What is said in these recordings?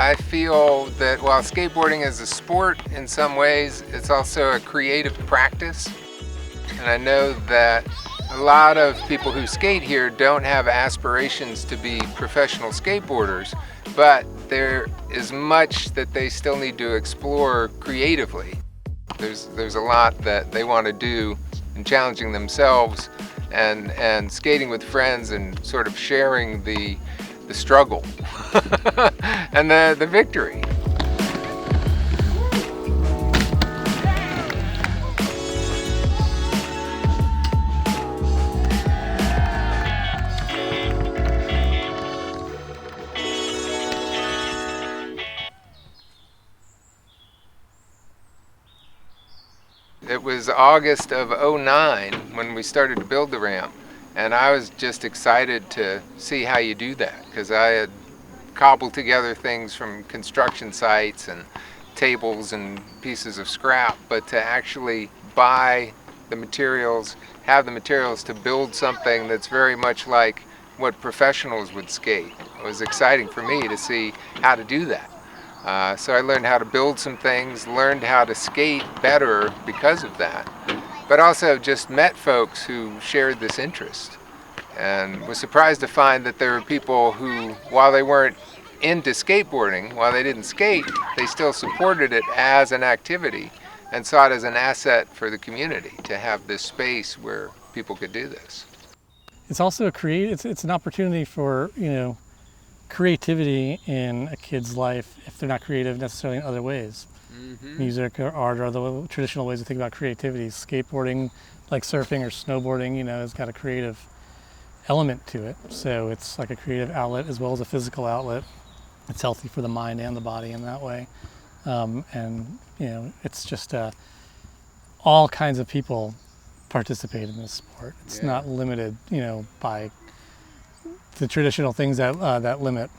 I feel that while skateboarding is a sport in some ways, it's also a creative practice. And I know that a lot of people who skate here don't have aspirations to be professional skateboarders, but there is much that they still need to explore creatively. There's a lot that they want to do in challenging themselves and skating with friends and sort of sharing the struggle and the victory. It was August of '09 when we started to build the ramp, and I was just excited to see how you do that, because I had cobbled together things from construction sites and tables and pieces of scrap, but to actually buy the materials, have the materials to build something that's very much like what professionals would skate. It was exciting for me to see how to do that. So I learned how to build some things, learned how to skate better because of that, but also just met folks who shared this interest, and was surprised to find that there were people who, while they weren't into skateboarding, while they didn't skate, they still supported it as an activity and saw it as an asset for the community to have this space where people could do this. It's also it's an opportunity for, creativity in a kid's life if they're not creative necessarily in other ways. Mm-hmm. Music or art or other traditional ways to think about creativity. Skateboarding, like surfing or snowboarding, has got a creative element to it. So it's like a creative outlet as well as a physical outlet. It's healthy for the mind and the body in that way. It's just all kinds of people participate in this sport. It's not limited, by the traditional things that limit.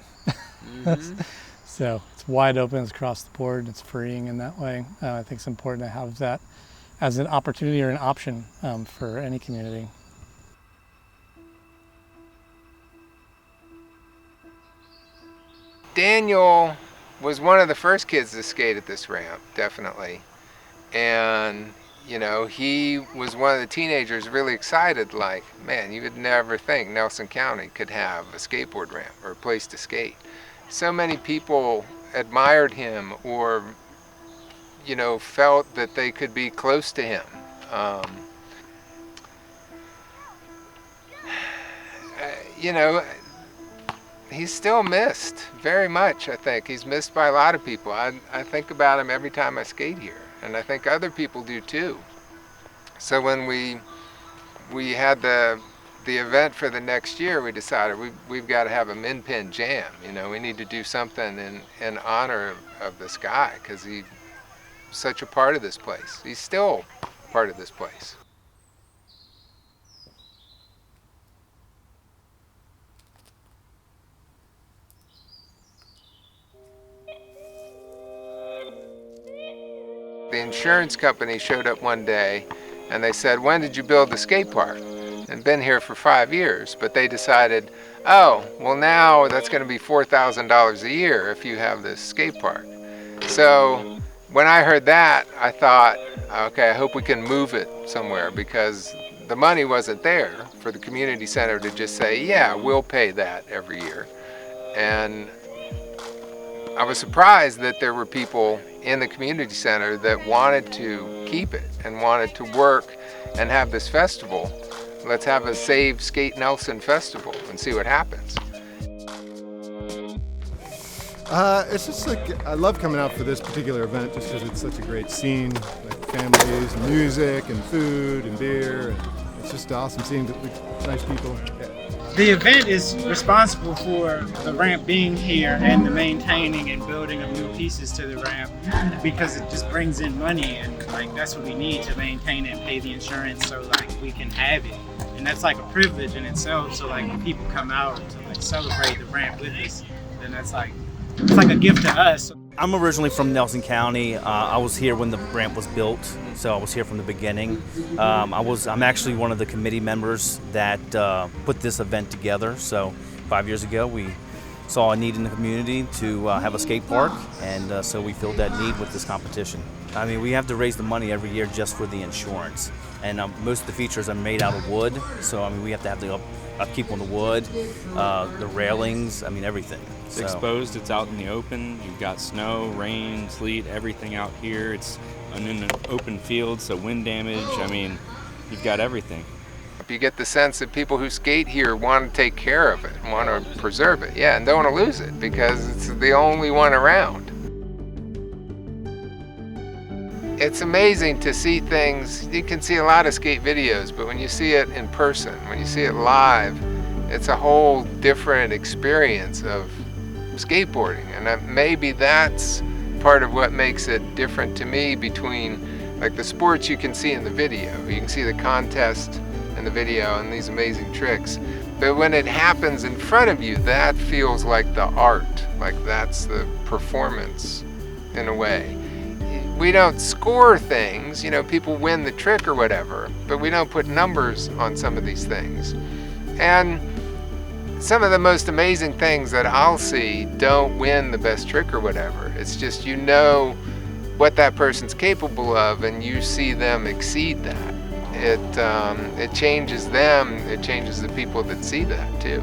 Mm-hmm. So it's wide open, it's across the board, it's freeing in that way. I think it's important to have that as an opportunity or an option for any community. Daniel was one of the first kids to skate at this ramp, definitely. And he was one of the teenagers really excited, like, man, you would never think Nelson County could have a skateboard ramp or a place to skate. So many people admired him or, felt that they could be close to him. He's still missed very much, I think. He's missed by a lot of people. I think about him every time I skate here, and I think other people do too. So when we had the event for the next year, we decided we've got to have a min pin jam. We need to do something in honor of this guy, because he's such a part of this place. He's still part of this place. The insurance company showed up one day and they said, when did you build the skate park? And been here for 5 years, but they decided, oh, well now that's going to be $4,000 a year if you have this skate park. So when I heard that, I thought, okay, I hope we can move it somewhere, because the money wasn't there for the community center to just say, yeah, we'll pay that every year. And I was surprised that there were people in the community center that wanted to keep it and wanted to work and have this festival. Let's have a Save SK8 Nelson festival and see what happens. It's just like, I love coming out for this particular event just because it's such a great scene, like families and music and food and beer, and it's just awesome seeing the nice people. Yeah. The event is responsible for the ramp being here and the maintaining and building of new pieces to the ramp, because it just brings in money, and like that's what we need to maintain it and pay the insurance, so like we can have it. And that's like a privilege in itself. So like when people come out to like celebrate the ramp with us, then that's like, it's like a gift to us. I'm originally from Nelson County. I was here when the ramp was built, so I was here from the beginning. I'm actually one of the committee members that put this event together. So 5 years ago, we saw a need in the community to have a skate park, and so we filled that need with this competition. I mean, we have to raise the money every year just for the insurance, and most of the features are made out of wood, so I mean, we have to have the upkeep on the wood, the railings, I mean, everything. It's exposed, it's out in the open, you've got snow, rain, sleet, everything out here. It's in an open field, so wind damage, I mean, you've got everything. You get the sense that people who skate here want to take care of it, want to preserve it, yeah, and don't want to lose it because it's the only one around. It's amazing to see things. You can see a lot of skate videos, but when you see it in person, when you see it live, it's a whole different experience of skateboarding, and maybe that's part of what makes it different to me between like the sports you can see in the video. You can see the contest in the video and these amazing tricks, but when it happens in front of you, that feels like the art, like that's the performance in a way. We don't score things, you know, people win the trick or whatever, but we don't put numbers on some of these things. And some of the most amazing things that I'll see don't win the best trick or whatever. It's just, you know what that person's capable of and you see them exceed that. It changes them, it changes the people that see that too.